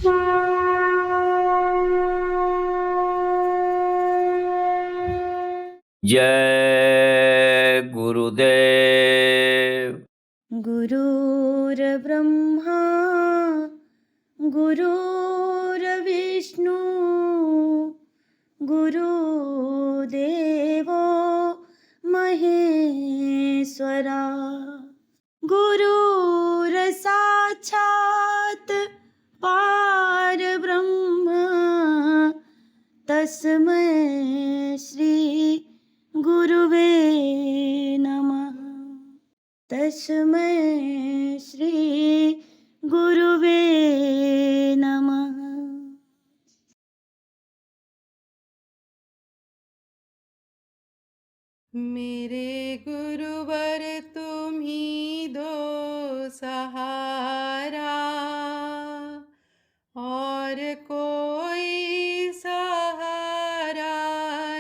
जय गुरुदेव। गुरुर्ब्रह्मा गुरुर्विष्णु गुरुदेवो महेश्वरा गुरुर्साक्षात् परब्रह्म तस्मै श्री गुरुवे नमः। तस्मै श्री गुरुवे नमः। मेरे गुरुवर तुम ही दो सहारा, और कोई सहारा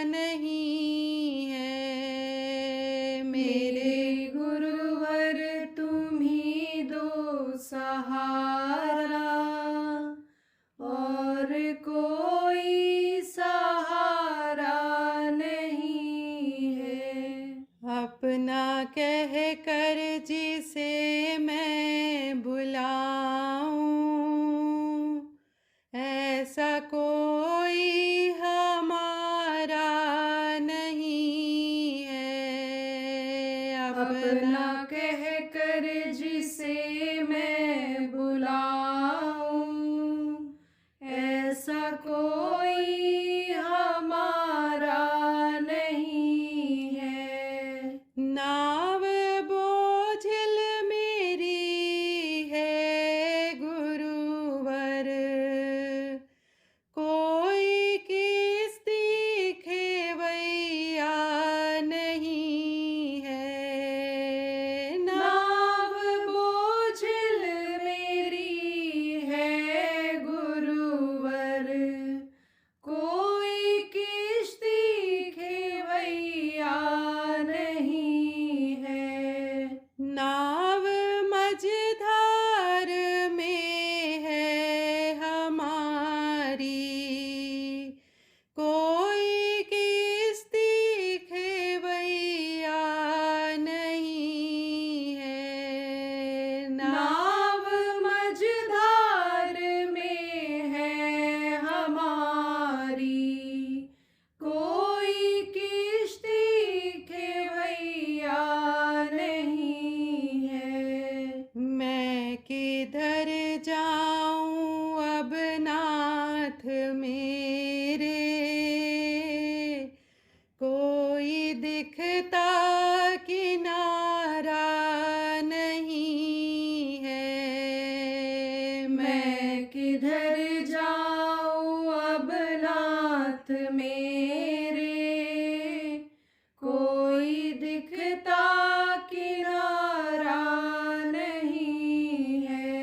नहीं है। मेरे गुरुवर तुम ही दो सहारा, और कोई सहारा नहीं है। अपना कह कर जिसे मैं बुलाऊं, ऐसा कोई हमारा नहीं है। अपना कह कर जिसे मैं बुलाऊं, ऐसा कोई हमारा नहीं है। नाव बोझिल मेरी है गुरुवर, कोई किस्ती खेवैया नहीं है। नाव बोझिल मेरी है गुरुवर, कोई किश्ती खेवैया नहीं है। नाव मझधार में है हमारी, कोई किश्ती खेवैया नहीं है। नाव मझधार में है हमारी, कोई किश्ती खेवैया नहीं है। मैं किधर जाऊं अब नाथ मेरे, कोई दिखता किनारा नहीं है। मैं किधर जाऊं अब नाथ मेरे, कोई दिखता किनारा नहीं है।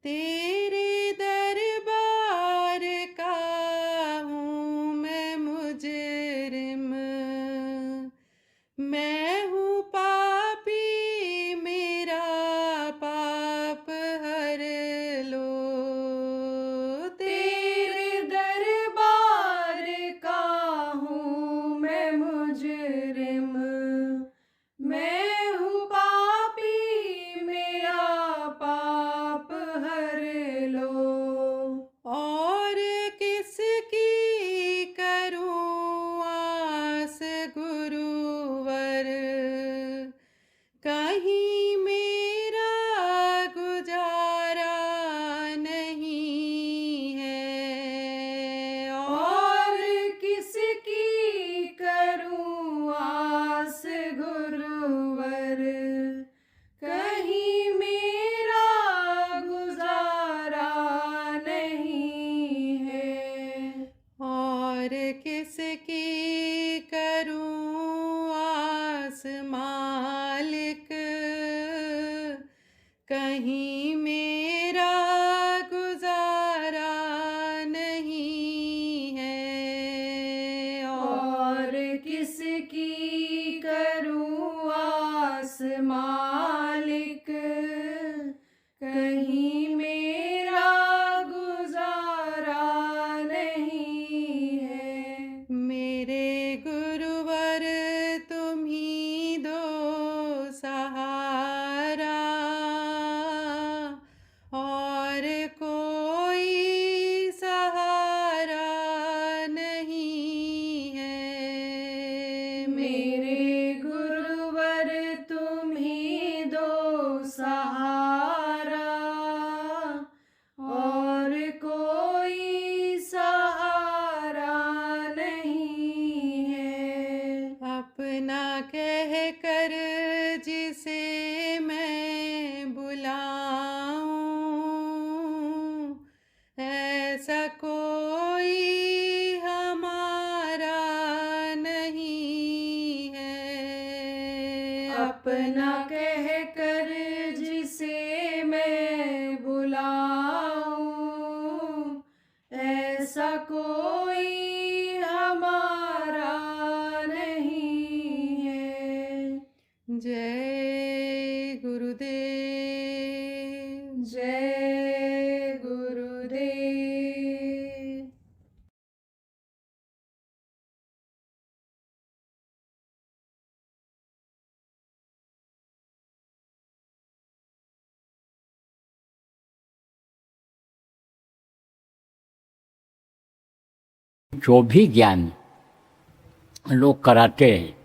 तेरे दरबार का हूँ मैं मुजरिम, मैं हूँ पापी, मेरा पाप हर लो। तेरे दरबार का हूँ मैं मुजरिम, मैं हूँ पापी, मेरा पाप हर लो। और किसकी करूँ आस गुरुवर, कहीं मेरा गुजारा नहीं है। और किसकी करूँ आस गुरुवर, कहीं मेरा गुजारा नहीं है। और किसकी करूँ आस मालिक, कहीं मेरा गुजारा नहीं है। और किसकी करूँ आस मालिक, कहीं मेरा गुजारा और कोई सहारा नहीं है। मेरे गुरुवर तुम ही दो सहारा, और कोई सहारा नहीं है। अपना कह कर जिसे मैं बुलाऊं, ऐसा कोई हमारा नहीं है। अपना कह कर जिसे मैं बुलाऊं, ऐसा कोई हमारा नहीं है। जय गुरुदेव, जय गुरुदेव। जो भी ज्ञान लोग कराते हैं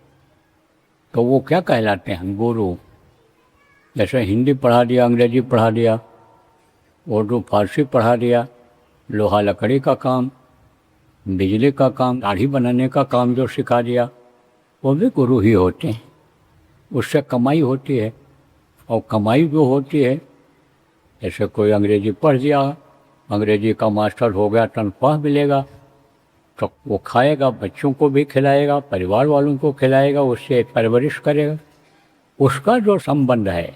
तो वो क्या कहलाते हैं? गुरु। जैसे हिंदी पढ़ा दिया, अंग्रेजी पढ़ा दिया, उर्दू फारसी पढ़ा दिया, लोहा लकड़ी का काम, बिजली का काम, दाढ़ी बनाने का काम जो सिखा दिया, वो भी गुरु ही होते हैं। उससे कमाई होती है, और कमाई जो होती है, जैसे कोई अंग्रेजी पढ़ दिया, अंग्रेजी का मास्टर हो गया, तनख्वाह मिलेगा, तो वो खाएगा, बच्चों को भी खिलाएगा, परिवार वालों को खिलाएगा, उससे परवरिश करेगा। उसका जो संबंध है,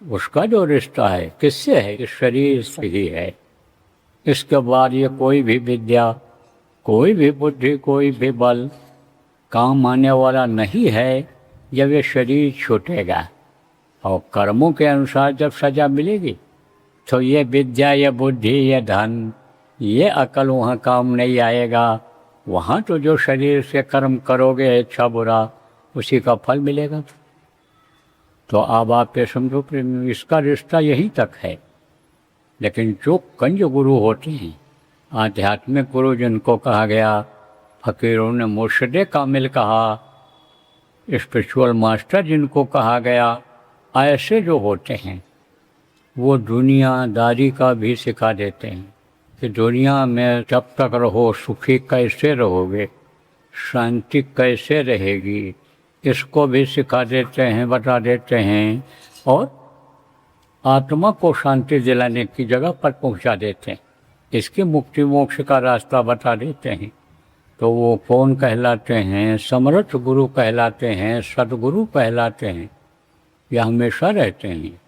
उसका जो रिश्ता है, किससे है? इस शरीर से ही है। इसके बाद ये कोई भी विद्या, कोई भी बुद्धि, कोई भी बल काम आने वाला नहीं है जब ये शरीर छूटेगा। और कर्मों के अनुसार जब सजा मिलेगी तो ये विद्या, ये बुद्धि, ये धन, ये अकल वहाँ काम नहीं आएगा। वहाँ तो जो शरीर से कर्म करोगे, अच्छा बुरा, उसी का फल मिलेगा। तो अब आप ये समझो प्रेमी, इसका रिश्ता यहीं तक है। लेकिन जो कंज गुरु होते हैं, आध्यात्मिक गुरु जिनको कहा गया, फकीरों ने मुर्शिदे कामिल कहा, स्पिरिचुअल मास्टर जिनको कहा गया, ऐसे जो होते हैं वो दुनियादारी का भी सिखा देते हैं कि दुनिया में जब तक रहो सुखी कैसे रहोगे, शांति कैसे रहेगी, इसको भी सिखा देते हैं, बता देते हैं, और आत्मा को शांति दिलाने की जगह पर पहुंचा देते हैं। इसके मुक्ति मोक्ष का रास्ता बता देते हैं। तो वो कौन कहलाते हैं? समर्थ गुरु कहलाते हैं, सदगुरु कहलाते हैं। यह हमेशा रहते हैं,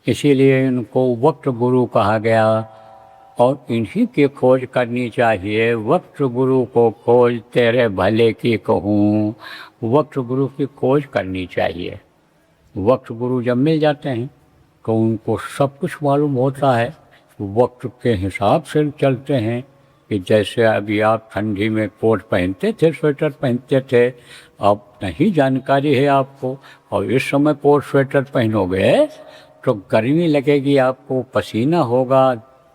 इसीलिए इनको वक्त गुरु कहा गया। और इन्हीं की खोज करनी चाहिए। वक्त गुरु को खोज तेरे भले की कहूँ, वक्त गुरु की खोज करनी चाहिए। वक्त गुरु जब मिल जाते हैं तो उनको सब कुछ मालूम होता है, वक्त के हिसाब से चलते हैं। कि जैसे अभी आप ठंडी में कोट पहनते थे, स्वेटर पहनते थे, अब नहीं जानकारी है आपको, और इस समय कोट स्वेटर पहनोगे तो गर्मी लगेगी आपको, पसीना होगा,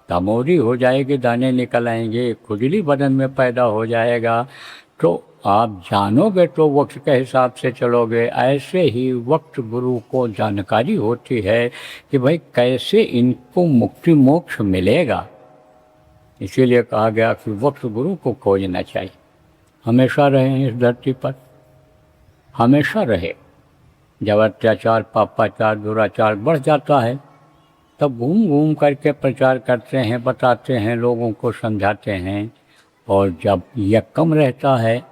तमोरी हो जाएगी, दाने निकल आएंगे, खुजली बदन में पैदा हो जाएगा। तो आप जानोगे तो वक्त के हिसाब से चलोगे। ऐसे ही वक्त गुरु को जानकारी होती है कि भाई कैसे इनको मुक्ति मोक्ष मिलेगा। इसीलिए कहा गया कि वक्त गुरु को खोजना चाहिए। हमेशा रहे इस धरती पर, हमेशा रहे। जब अत्याचार, पापाचार, दुराचार बढ़ जाता है तब घूम घूम करके प्रचार करते हैं, बताते हैं, लोगों को समझाते हैं। और जब यह कम रहता है,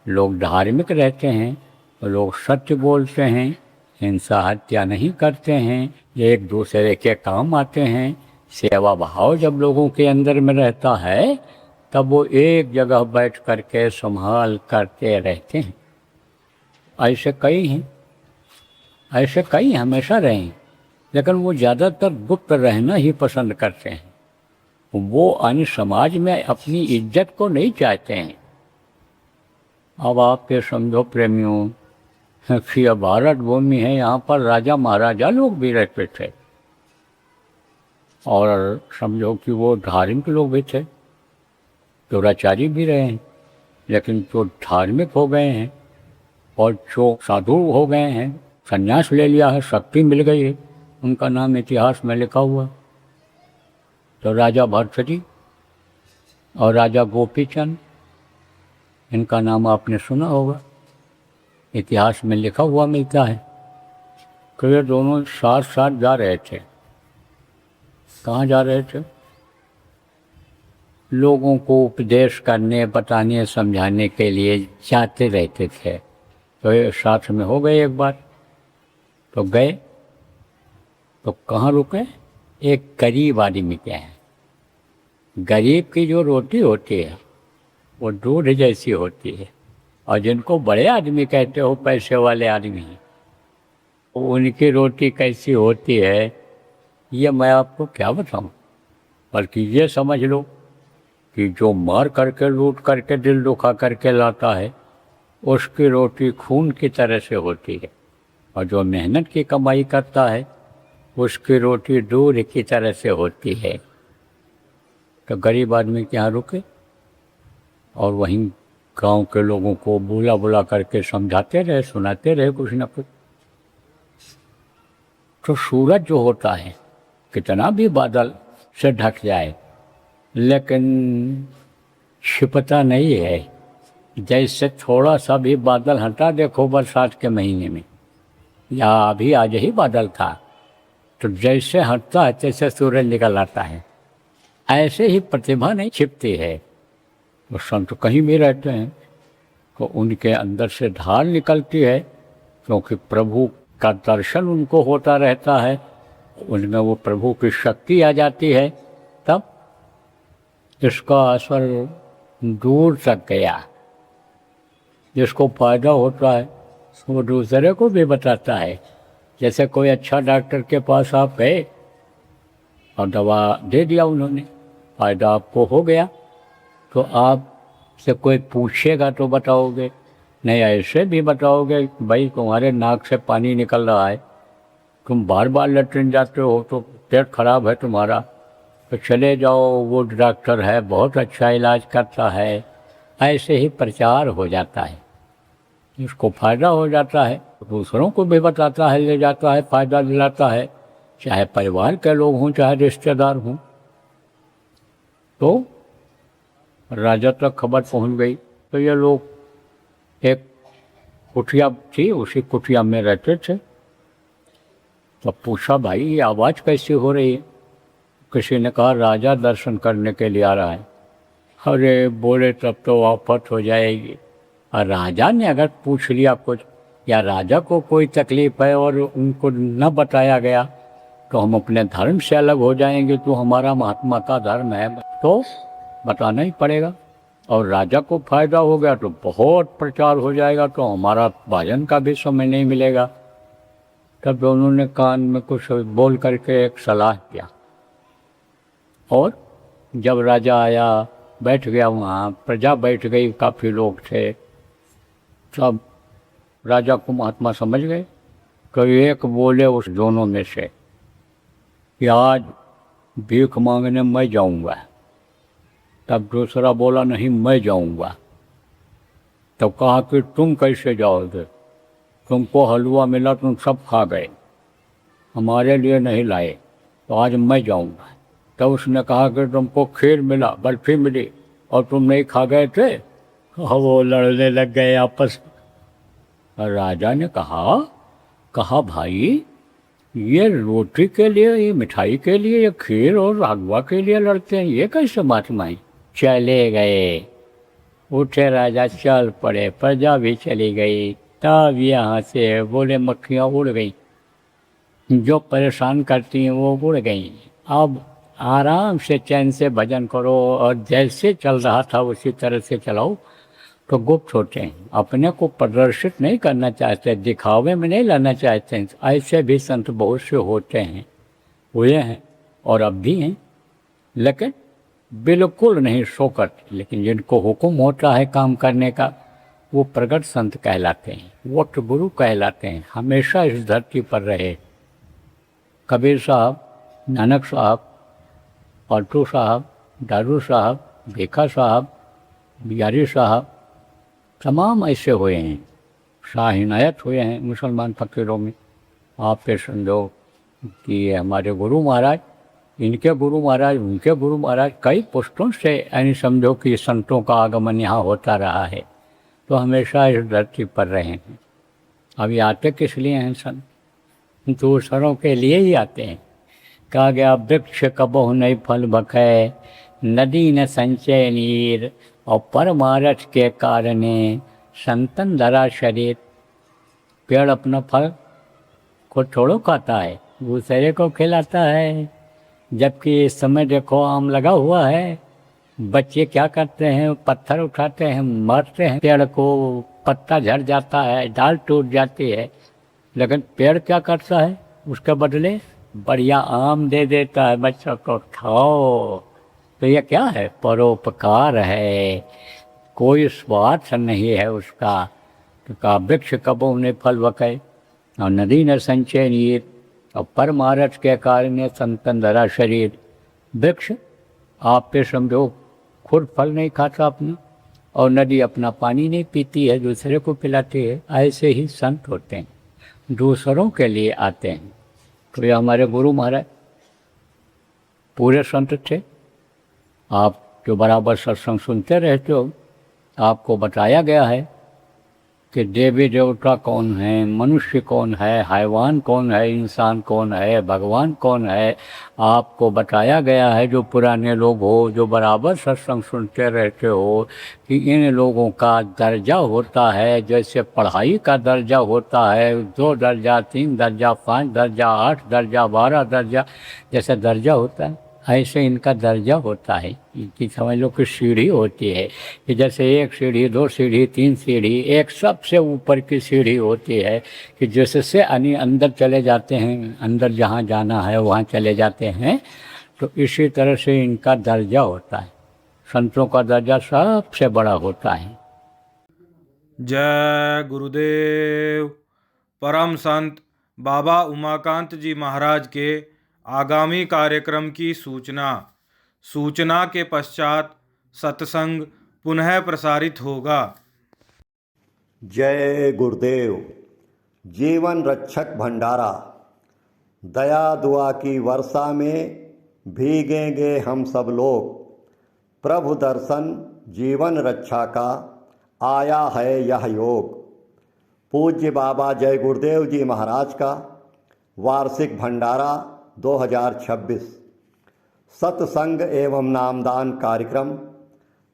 लोग धार्मिक रहते हैं, लोग सत्य बोलते हैं, हिंसा हत्या नहीं करते हैं, एक दूसरे के काम आते हैं, सेवा भाव जब लोगों के अंदर में रहता है तब वो एक जगह बैठ करके संभाल करते रहते हैं। ऐसे कई हैं, ऐसे कई हमेशा रहें, लेकिन वो ज़्यादातर गुप्त रहना ही पसंद करते हैं। वो अन्य समाज में अपनी इज्जत को नहीं चाहते हैं। अब आप ये समझो प्रेमियों कि यह भारत भूमि है, यहाँ पर राजा महाराजा लोग भी रहते थे, और समझो कि वो धार्मिक लोग भी थे, दुराचारी भी रहे हैं, लेकिन जो धार्मिक हो गए हैं और जो साधु हो गए हैं, संन्यास ले लिया है, शक्ति मिल गई है, उनका नाम इतिहास में लिखा हुआ। तो राजा भर्तृहरि और राजा गोपीचंद, इनका नाम आपने सुना होगा, इतिहास में लिखा हुआ मिलता है कि ये दोनों साथ साथ जा रहे थे। कहाँ जा रहे थे? लोगों को उपदेश करने, बताने, समझाने के लिए जाते रहते थे। तो ये साथ में हो गए एक बार, तो गए तो कहाँ रुके? एक गरीब आदमी के हैं। गरीब की जो रोटी होती है वो दूध जैसी होती है, और जिनको बड़े आदमी कहते हो, पैसे वाले आदमी, उनकी रोटी कैसी होती है ये मैं आपको क्या बताऊं। बल्कि ये समझ लो कि जो मार करके, लूट करके, दिल दुखा करके लाता है, उसकी रोटी खून की तरह से होती है, और जो मेहनत की कमाई करता है उसकी रोटी दूध की तरह से होती है। तो गरीब आदमी के यहाँ रुके और वहीं गांव के लोगों को बुला बुला करके समझाते रहे, सुनाते रहे कुछ न कुछ। तो सूरज जो होता है, कितना भी बादल से ढक जाए, लेकिन छिपता नहीं है। जैसे थोड़ा सा भी बादल हटा, देखो बरसात के महीने में, या अभी आज ही बादल था, तो जैसे हटता है तैसे सूरज निकल आता है। ऐसे ही प्रतिभा नहीं छिपती है। वो संत कहीं भी रहते हैं तो उनके अंदर से धार निकलती है, क्योंकि प्रभु का दर्शन उनको होता रहता है, उनमें वो प्रभु की शक्ति आ जाती है। तब इसका असर दूर तक गया। जिसको फायदा होता है वो दूसरे को भी बताता है। जैसे कोई अच्छा डॉक्टर के पास आप गए और दवा दे दिया उन्होंने, फ़ायदा आपको हो गया, तो आपसे कोई पूछेगा तो बताओगे, नहीं ऐसे भी बताओगे भाई तुम्हारे नाक से पानी निकल रहा है, तुम बार बार लेटरिन जाते हो, तो पेट खराब है तुम्हारा, तो चले जाओ, वो डॉक्टर है, बहुत अच्छा इलाज करता है। ऐसे ही प्रचार हो जाता है, इसको फ़ायदा हो जाता है, दूसरों को भी बताता है, ले जाता है, फ़ायदा दिलाता है, चाहे परिवार के लोग हों, चाहे रिश्तेदार हों। तो राजा तक खबर पहुंच गई। तो ये लोग, एक कुटिया थी, उसी कुटिया में रहते थे। तो पूछा, भाई ये आवाज़ कैसी हो रही है? किसी ने कहा, राजा दर्शन करने के लिए आ रहा है। अरे बोले, तब तो आफत हो जाएगी। और राजा ने अगर पूछ लिया कुछ, या राजा को कोई तकलीफ़ है और उनको न बताया गया, तो हम अपने धर्म से अलग हो जाएंगे। तो हमारा महात्मा का धर्म है, तो बताना ही पड़ेगा। और राजा को फ़ायदा हो गया तो बहुत प्रचार हो जाएगा, तो हमारा भजन का भी समय नहीं मिलेगा। तब उन्होंने कान में कुछ बोल करके एक सलाह किया, और जब राजा आया, बैठ गया वहाँ, प्रजा बैठ गई, काफ़ी लोग थे, तब राजा को महात्मा समझ गए कि एक बोले उस दोनों में से कि आज भीख मांगने मैं जाऊंगा। तब दूसरा बोला, नहीं मैं जाऊंगा। तब कहा कि तुम कैसे जाओगे? तुमको हलवा मिला, तुम सब खा गए, हमारे लिए नहीं लाए, तो आज मैं जाऊंगा। तब उसने कहा कि तुमको खीर मिला, बर्फी मिली, और तुम नहीं खा गए थे। वो लड़ने लग गए आपस में। और राजा ने कहा भाई, ये रोटी के लिए, ये मिठाई के लिए, ये खीर और हलवा के लिए लड़ते हैं, ये कैसे महात्मा है? चले गए। उठे राजा, चल पड़े, प्रजा भी चली गई। तब यहाँ से बोले मक्खियाँ उड़ गई, जो परेशान करती हैं वो उड़ गई। अब आराम से चैन से भजन करो, और जैसे चल रहा था उसी तरह से चलाओ। तो गुप्त होते हैं, अपने को प्रदर्शित नहीं करना चाहते, दिखावे में नहीं लाना चाहते हैं। ऐसे भी संत बहुत से होते हैं, हुए हैं और अब भी हैं, लेकिन बिल्कुल नहीं शो करते। लेकिन जिनको हुक्म होता है काम करने का, वो प्रगट संत कहलाते हैं, वो तो गुरु कहलाते हैं, हमेशा इस धरती पर रहे। कबीर साहब, नानक साहब, पलटू साहब, दारू साहब, भेखा साहब, बिहारी साहब, तमाम ऐसे हुए हैं। शाह इनायत हुए हैं मुसलमान फ़कीरों में। आप पे समझो कि ये हमारे गुरु महाराज, इनके गुरु महाराज, उनके गुरु महाराज, कई पुष्टों से यानी समझो कि संतों का आगमन यहाँ होता रहा है। तो हमेशा इस धरती पर रहे हैं। अभी आते किस लिए हैं संत? दूसरों के लिए ही आते हैं। कहा गया वृक्ष कबहु नहीं फल बखै, नदी न संचय नीर, और परमारथ के कारणे संतन धरा शरीर। पेड़ अपना फल को थोड़ो खाता है, दूसरे को खिलाता है। जबकि इस समय देखो आम लगा हुआ है, बच्चे क्या करते हैं, पत्थर उठाते हैं, मारते हैं पेड़ को, पत्ता झड़ जाता है, डाल टूट जाती है। लेकिन पेड़ क्या करता है, उसके बदले बढ़िया आम दे देता है, बच्चों को खाओ। तो ये क्या है, परोपकार है, कोई स्वार्थ नहीं है उसका। तो कहा वृक्ष कबहु नहीं फल बकै, और नदी न संचय नीर, और परमारथ के कारण संतन धरा शरीर। वृक्ष आप पे समझो खुद फल नहीं खाता अपना, और नदी अपना पानी नहीं पीती है, दूसरे को पिलाती है। ऐसे ही संत होते हैं, दूसरों के लिए आते हैं। तो ये हमारे गुरु महाराज पूरे संत थे। आप जो बराबर सत्संग सुनते रहते हो, आपको बताया गया है कि देवी देवता कौन है, मनुष्य कौन है, हैवान कौन है, इंसान कौन है, भगवान कौन है। आपको बताया गया है, जो पुराने लोग हो, जो बराबर सत्संग सुनते रहते हो, कि इन लोगों का दर्जा होता है जैसे पढ़ाई का दर्जा होता है, 2 दर्जा, 3 दर्जा, 5 दर्जा, 8 दर्जा, 12 दर्जा, जैसे दर्जा होता है ऐसे इनका दर्जा होता है। इनकी समझ लो कि सीढ़ी होती है, कि जैसे 1 सीढ़ी, 2 सीढ़ी, 3 सीढ़ी, एक सबसे ऊपर की सीढ़ी होती है, कि जैसे अंदर चले जाते हैं, अंदर जहाँ जाना है वहाँ चले जाते हैं। तो इसी तरह से इनका दर्जा होता है। संतों का दर्जा सबसे बड़ा होता है। जय गुरुदेव। परम संत बाबा उमाकांत जी महाराज के आगामी कार्यक्रम की सूचना के पश्चात सत्संग पुनः प्रसारित होगा। जय गुरुदेव। जीवन रक्षक भंडारा। दया दुआ की वर्षा में भीगेंगे हम सब लोग, प्रभु दर्शन जीवन रक्षा का आया है यह योग। पूज्य बाबा जय गुरुदेव जी महाराज का वार्षिक भंडारा 2026 सत्संग एवं नामदान कार्यक्रम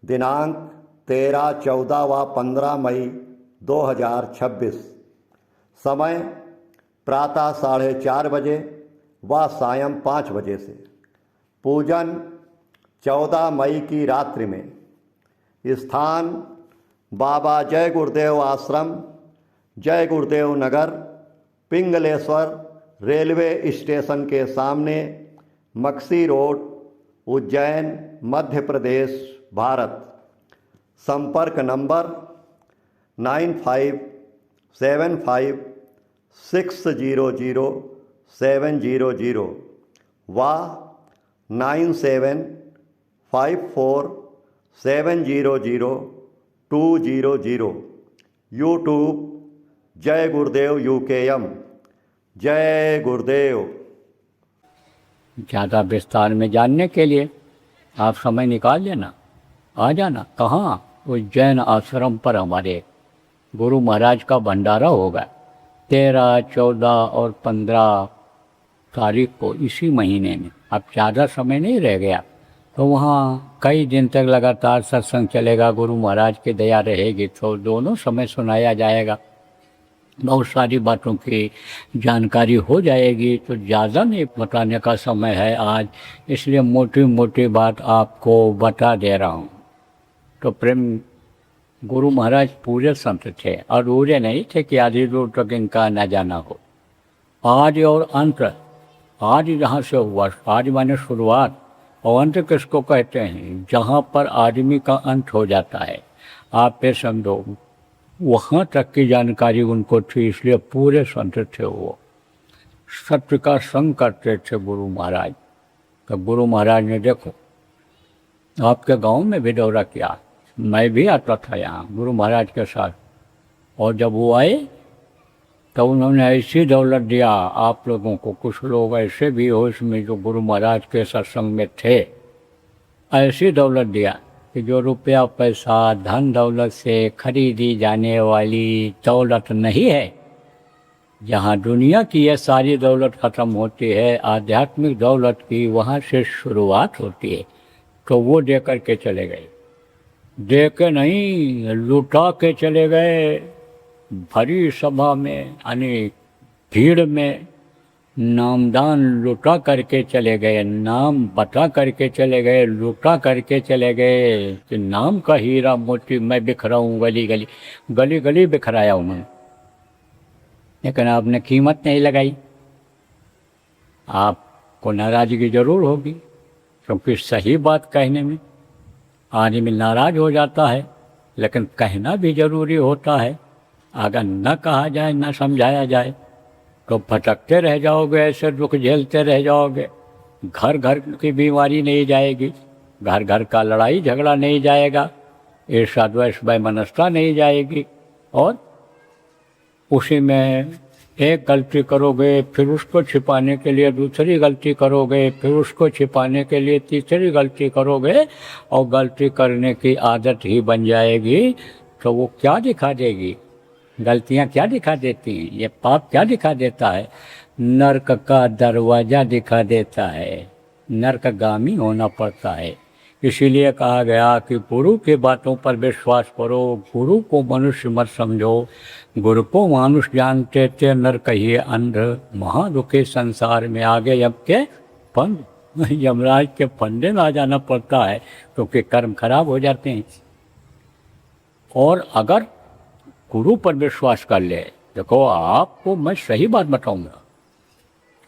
दिनांक 13, 14 व 15 मई 2026। समय प्रातः 4:30 बजे व सायं 5 बजे से। पूजन 14 मई की रात्रि में। स्थान बाबा जय गुरुदेव आश्रम, जय गुरुदेव नगर, पिंगलेश्वर रेलवे स्टेशन के सामने, मक्सी रोड, उज्जैन, मध्य प्रदेश, भारत। संपर्क नंबर 9575600700 व 9754700200। यूट्यूब जय गुरुदेव यूकेएम। जय गुरुदेव। ज़्यादा विस्तार में जानने के लिए आप समय निकाल लेना, आ जाना। कहाँ? उज्जैन आश्रम पर हमारे गुरु महाराज का भंडारा होगा 13, 14 और 15 तारीख को, इसी महीने में। अब ज़्यादा समय नहीं रह गया, तो वहाँ कई दिन तक लगातार सत्संग चलेगा। गुरु महाराज की दया रहेगी तो दोनों समय सुनाया जाएगा, बहुत सारी बातों की जानकारी हो जाएगी। तो ज़्यादा नहीं बताने का समय है आज, इसलिए मोटी मोटी बात आपको बता दे रहा हूँ। तो प्रेम गुरु महाराज पूरे संत थे, और पूरे नहीं थे कि आधी दूर तक इनका न जाना हो। आज और अंत, आज जहाँ से हुआ, आज माने शुरुआत, और अंत किसको कहते हैं? जहाँ पर आदमी का अंत हो जाता है। आप पे समझो वहाँ तक की जानकारी उनको थी, इसलिए पूरे संत थे वो। सत्य का संग करते थे गुरु महाराज। तो गुरु महाराज ने देखो आपके गांव में भी दौरा किया, मैं भी आता था यहाँ गुरु महाराज के साथ, और जब वो आए तो उन्होंने ऐसी दौलत दिया आप लोगों को। कुछ लोग ऐसे भी हो इसमें जो गुरु महाराज के सत्संग में थे, ऐसी दौलत दिया कि जो रुपया पैसा धन दौलत से खरीदी जाने वाली दौलत नहीं है। जहाँ दुनिया की ये सारी दौलत ख़त्म होती है, आध्यात्मिक दौलत की वहाँ से शुरुआत होती है। तो वो दे कर के चले गए, दे के नहीं लुटा के चले गए। भरी सभा में यानी भीड़ में नामदान लुटा करके चले गए, नाम बता करके चले गए, लुटा करके चले गए कि नाम का हीरा मोती मैं बिखराऊँ गली गली, गली गली बिखराया हूँ मैं, लेकिन आपने कीमत नहीं लगाई। आपको नाराज़गी ज़रूर होगी, क्योंकि सही बात कहने में आदमी नाराज़ हो जाता है, लेकिन कहना भी ज़रूरी होता है। अगर न कहा जाए, न समझाया जाए तो भटकते रह जाओगे, ऐसे दुख झेलते रह जाओगे। घर घर की बीमारी नहीं जाएगी, घर घर का लड़ाई झगड़ा नहीं जाएगा, ईर्ष्या द्वेष वैमनस्यता नहीं जाएगी, और उसी में एक गलती करोगे फिर उसको छिपाने के लिए दूसरी गलती करोगे, फिर उसको छिपाने के लिए तीसरी गलती करोगे, और गलती करने की आदत ही बन जाएगी। तो वो क्या दिखा देगी? गलतियाँ क्या दिखा देती हैं? ये पाप क्या दिखा देता है? नरक का दरवाज़ा दिखा देता है, नरकगामी होना पड़ता है। इसीलिए कहा गया कि गुरु की बातों पर विश्वास करो, गुरु को मनुष्य मत समझो। गुरु को मानुष जानते थे, नर कहिए अंध, महादुखी संसार में आगे जब के फंद यमराज के फंदे में आ जाना पड़ता है, क्योंकि कर्म खराब हो जाते हैं। और अगर गुरु पर विश्वास कर ले, देखो आपको मैं सही बात बताऊंगा,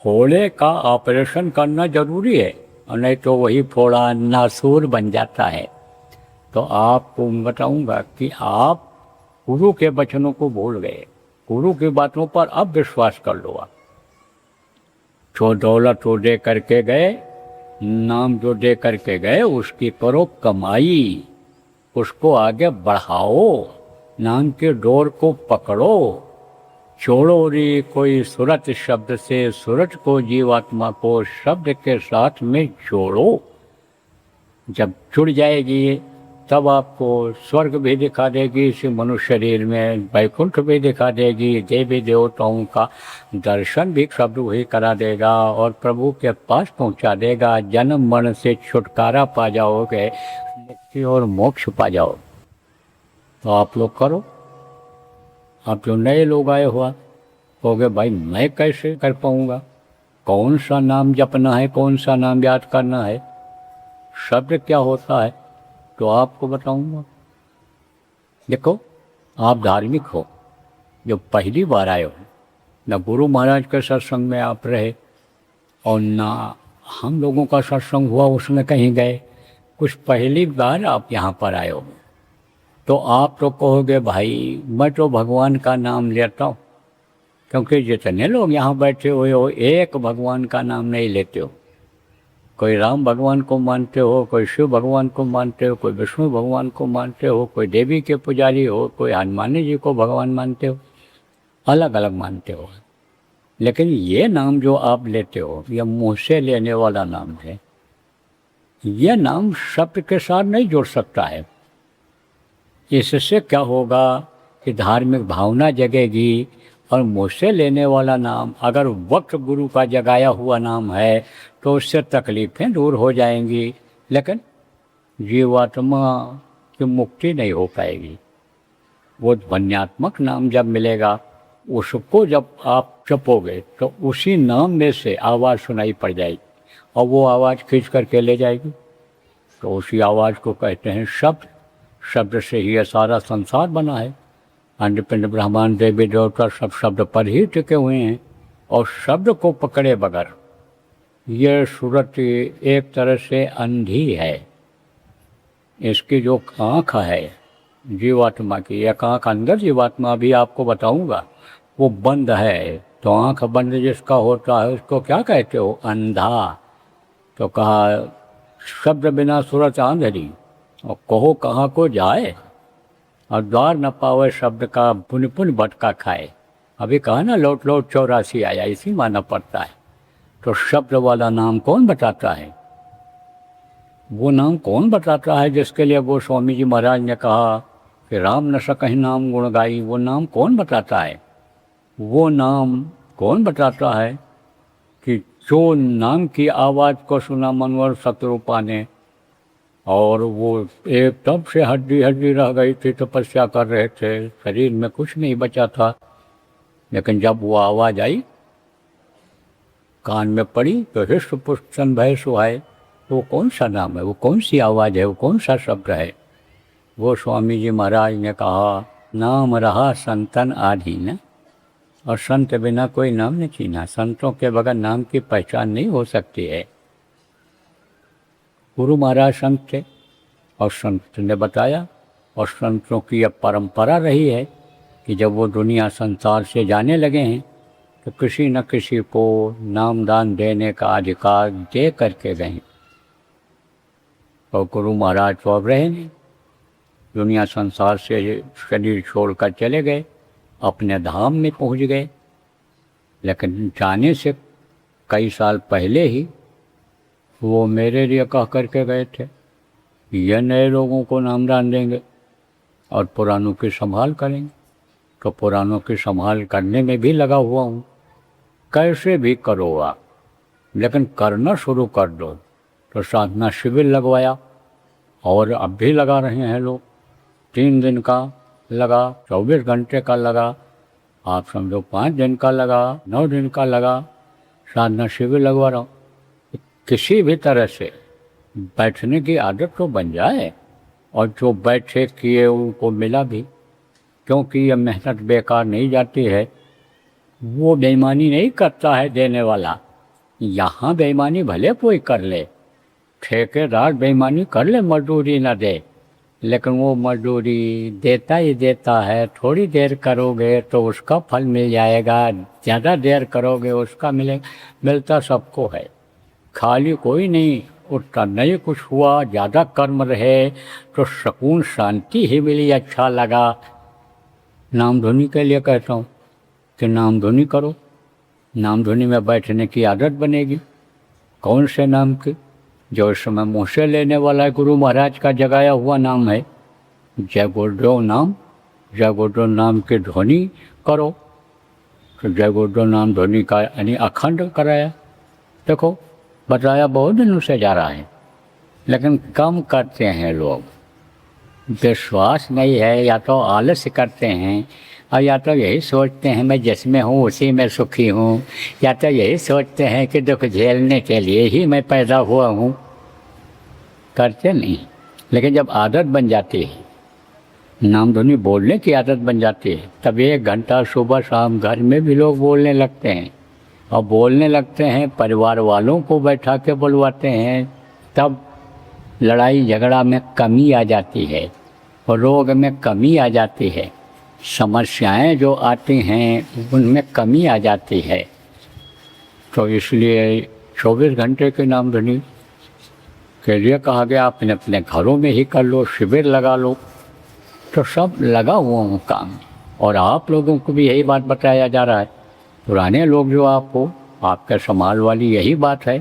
फोड़े का ऑपरेशन करना जरूरी है, और नहीं तो वही फोड़ा नासूर बन जाता है। तो आपको बताऊंगा कि आप गुरु के वचनों को भूल गए, गुरु की बातों पर अब विश्वास कर लो। आप जो दौलत वो दे करके गए, नाम जो दे करके गए, उसकी करो कमाई, उसको आगे बढ़ाओ, नाम के डोर को पकड़ो। छोड़ो रे कोई सूरत शब्द से, सूरत को जीवात्मा को शब्द के साथ में जोड़ो। जब जुड़ जाएगी तब आपको स्वर्ग भी दिखा देगी इसी मनुष्य शरीर में, वैकुंठ भी दिखा देगी, देवी देवताओं का दर्शन भी शब्द वही करा देगा, और प्रभु के पास पहुंचा देगा। जन्म मरण से छुटकारा पा जाओगे, मुक्ति और मोक्ष पा जाओगे। तो आप लोग करो। आप जो नए लोग आए हुआ कहोगे भाई मैं कैसे कर पाऊँगा, कौन सा नाम जपना है, कौन सा नाम याद करना है, शब्द क्या होता है, तो आपको बताऊंगा। देखो आप धार्मिक हो, जो पहली बार आए हो, न गुरु महाराज के सत्संग में आप रहे और ना हम लोगों का सत्संग हुआ उसमें कहीं गए, कुछ पहली बार आप यहाँ पर आए हो, तो आप तो कहोगे भाई मैं तो भगवान का नाम लेता हूँ, क्योंकि जितने लोग यहाँ बैठे हुए हो एक भगवान का नाम नहीं लेते हो। कोई राम भगवान को मानते हो, कोई शिव भगवान को मानते हो, कोई विष्णु भगवान को मानते हो, कोई देवी के पुजारी हो, कोई हनुमान जी को भगवान मानते हो, अलग अलग मानते हो। लेकिन ये नाम जो आप लेते हो यह मुँह से लेने वाला नाम है, यह नाम शब्द के साथ नहीं जुड़ सकता है। इससे क्या होगा कि धार्मिक भावना जगेगी, और मुँह से लेने वाला नाम अगर वक्त गुरु का जगाया हुआ नाम है तो उससे तकलीफ़ें दूर हो जाएंगी, लेकिन जीवात्मा की मुक्ति नहीं हो पाएगी। वो ध्वन्यात्मक नाम जब मिलेगा, उसको जब आप जपोगे तो उसी नाम में से आवाज़ सुनाई पड़ जाएगी, और वो आवाज़ खींच करके ले जाएगी। तो उसी आवाज़ को कहते हैं शब्द। शब्द से ही यह सारा संसार बना है। अंडपिंड ब्रह्मांड देवी देवता सब शब्द पर ही टिके हुए हैं, और शब्द को पकड़े बगैर यह सूरत एक तरह से अंधी है। इसकी जो आँख है जीवात्मा की, एक आँख अंदर जीवात्मा भी आपको बताऊंगा वो बंद है। तो आँख बंद जिसका होता है उसको क्या कहते हो? अंधा। तो कहा शब्द बिना सूरत आंधरी, और कहो कहाँ को जाए, और द्वार न पावे शब्द का पुन पुन भटका खाए। अभी कहा ना लौट लौट 84 आया, इसी माना पड़ता है। तो शब्द वाला नाम कौन बताता है? वो नाम कौन बताता है जिसके लिए गोस्वामी जी महाराज ने कहा कि राम न सकहि नाम गुण गाई? वो नाम कौन बताता है? वो नाम कौन बताता है कि जो नाम की आवाज़ को सुना मनवर शत्रुपा ने, और वो एक तब से हड्डी हड्डी रह गई थी, तपस्या कर रहे थे, शरीर में कुछ नहीं बचा था, लेकिन जब वो आवाज़ आई कान में पड़ी तो हृष्ट पुष्ट भय सुहाए। वो कौन सा नाम है? वो कौन सी आवाज़ है? वो कौन सा शब्द है? वो स्वामी जी महाराज ने कहा नाम रहा संतन आधीन, और संत बिना कोई नाम नहीं चीना। संतों के बगैर नाम की पहचान नहीं हो सकती है। गुरु महाराज संत थे और संत ने बताया, और संतों की अब परंपरा रही है कि जब वो दुनिया संसार से जाने लगे हैं तो किसी न किसी को नामदान देने का अधिकार दे करके गए। और गुरु महाराज तो अब रहे नहीं, दुनिया संसार से शरीर छोड़कर चले गए, अपने धाम में पहुंच गए। लेकिन जाने से कई साल पहले ही वो मेरे लिए कह करके गए थे, ये नए लोगों को नामदान देंगे और पुरानों की संभाल करेंगे। तो पुरानों की संभाल करने में भी लगा हुआ हूँ। कैसे भी करो आप, लेकिन करना शुरू कर दो। तो साधना शिविर लगवाया, और अब भी लगा रहे हैं लोग। 3 दिन का लगा, 24 घंटे का लगा, आप समझो 5 दिन का लगा, 9 दिन का लगा, साधना शिविर लगवा रहा हूँ। किसी भी तरह से बैठने की आदत तो बन जाए, और जो बैठे किए उनको मिला भी, क्योंकि ये मेहनत बेकार नहीं जाती है। वो बेईमानी नहीं करता है देने वाला। यहाँ बेईमानी भले कोई कर ले, ठेकेदार बेईमानी कर ले, मजदूरी ना दे, लेकिन वो मजदूरी देता ही देता है। थोड़ी देर करोगे तो उसका फल मिल जाएगा, ज़्यादा देर करोगे उसका मिलता सबको है। खाली कोई नहीं उठता, नहीं कुछ हुआ, ज़्यादा कर्म रहे तो सुकून शांति ही मिली, अच्छा लगा। नाम धुनी के लिए कहता हूँ कि नाम धुनी करो, नाम धुनी में बैठने की आदत बनेगी। कौन से नाम की? जो इस समय मुँह से लेने वाला है, गुरु महाराज का जगाया हुआ नाम है। जय गुरुदेव नाम, जय गुरुदेव नाम की ध्वनि करो। तो जय गुरुदेव नाम ध्वनि का यानी अखंड कराया। देखो बताया बहुत दिनों से जा रहा है, लेकिन कम करते हैं लोग। विश्वास नहीं है, या तो आलस्य करते हैं, और या तो यही सोचते हैं मैं जिसमें हूँ उसी में सुखी हूँ, या तो यही सोचते हैं कि दुख झेलने के लिए ही मैं पैदा हुआ हूँ। करते नहीं। लेकिन जब आदत बन जाती है, नाम धुनी बोलने की आदत बन जाती है, तब 1 घंटा सुबह शाम घर में भी लोग बोलने लगते हैं, और बोलने लगते हैं, परिवार वालों को बैठा के बुलवाते हैं, तब लड़ाई झगड़ा में कमी आ जाती है, और रोग में कमी आ जाती है, समस्याएं जो आती हैं उनमें कमी आ जाती है। तो इसलिए 24 घंटे के नाम धुनी के लिए कहा गया अपने अपने घरों में ही कर लो, शिविर लगा लो। तो सब लगा हुआ हूँ काम, और आप लोगों को भी यही बात बताया जा रहा है। पुराने लोग जो आप हो, आपके समाज वाली यही बात है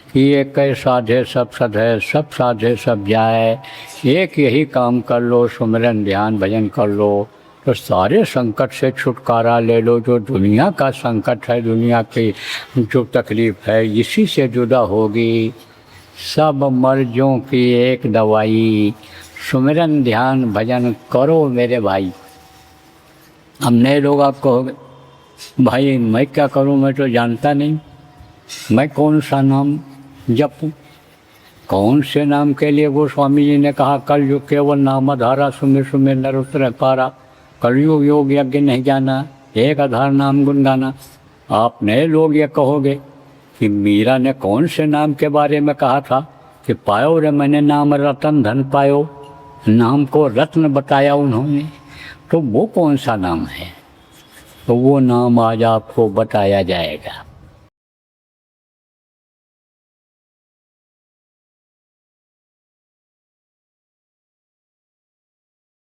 कि एक साधे सब सधे, सब साधे सब जाए, एक यही काम कर लो, सुमिरन ध्यान भजन कर लो, तो सारे संकट से छुटकारा ले लो। जो दुनिया का संकट है, दुनिया की जो तकलीफ़ है, इसी से जुदा होगी। सब मर्जों की एक दवाई, सुमिरन ध्यान भजन करो मेरे भाई। हम नए लोग आपको भाई मैं क्या करूं, मैं तो जानता नहीं, मैं कौन सा नाम जपूं? कौन से नाम के लिए गोस्वामी जी ने कहा कलयुग केवल नाम आधारा, सुमिर सुमिर नर उतर पारा। कलयुग योग यज्ञ नहीं जाना, एक आधार नाम गुण गाना। आप नए लोग ये कहोगे कि मीरा ने कौन से नाम के बारे में कहा था कि पायो रे मैंने नाम रतन धन पायो, नाम को रत्न बताया उन्होंने। तो वो कौन सा नाम है? तो वो नाम आज आपको बताया जाएगा।